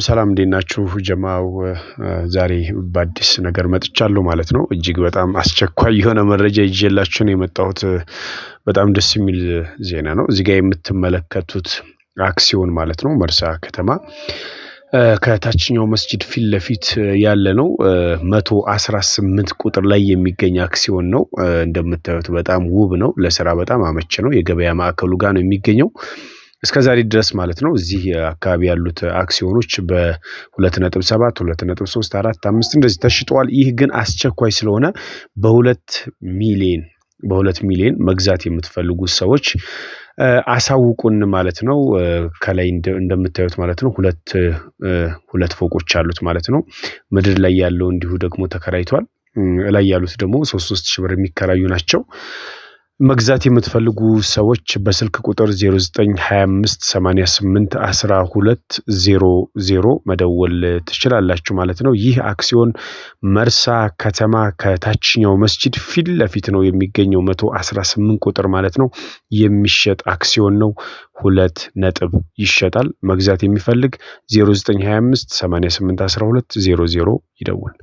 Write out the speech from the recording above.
ሰላም እንዴት ናችሁ ጀማው? ዛሬ በአዲስ ነገር መጥቻለሁ ማለት ነው። እጅግ በጣም አስቸኳይ የሆነ መረጃ ይዤላችሁ ነው የመጣሁት። በጣም ደስ የሚል ዜና ነው። እዚህ ጋር የምትመለከቱት አክሲዮን ማለት ነው መርሳ ከተማ ከታችኛው መስጂድ ፊት ለፊት ያለ ነው። 118 ቁጥር ላይ የሚገኝ አክሲዮን ነው። እንደምታዩት በጣም ውብ ነው። ለስራ በጣም አመች ነው። የገበያ ማዕከሉ ጋር ነው የሚገኘው። እስከዛሬ ድረስ ማለት ነው። እዚህ አካባቢ ያሉት አክሲዮኖች በ2.7 2.3 4 5 እንደዚህ ተሽጠዋል። ይህ ግን አስቸኳይ ስለሆነ በ2 ሚሊዮን መግዛት የምትፈልጉ ሰዎች አሳውቁን ማለት ነው። ከላይ እንደምታዩት ማለት ነው ሁለት ፎቆች አሉት ማለት ነው። ምድር ላይ ያለው እንዲሁ ደግሞ ተከራይቷል። ላይ ያሉት ደግሞ 3 ሺህ ብር የሚከራዩ ናቸው። መግዛት የምትፈልጉ ሰዎች በስልክ ቁጥር 0925881200 መደወል ትችላላችሁ ማለት ነው። ይህ አክሲዮን መርሳ ከተማ ከታችኛው መስጂድ ፊት ለፊት ነው የሚገኘው። 118 ቁጥር ማለት ነው የሚሸጥ አክሲዮን ነው። 2 ነጥብ ይሸጣል። መግዛት የሚፈልግ 0925881200 ይደውል።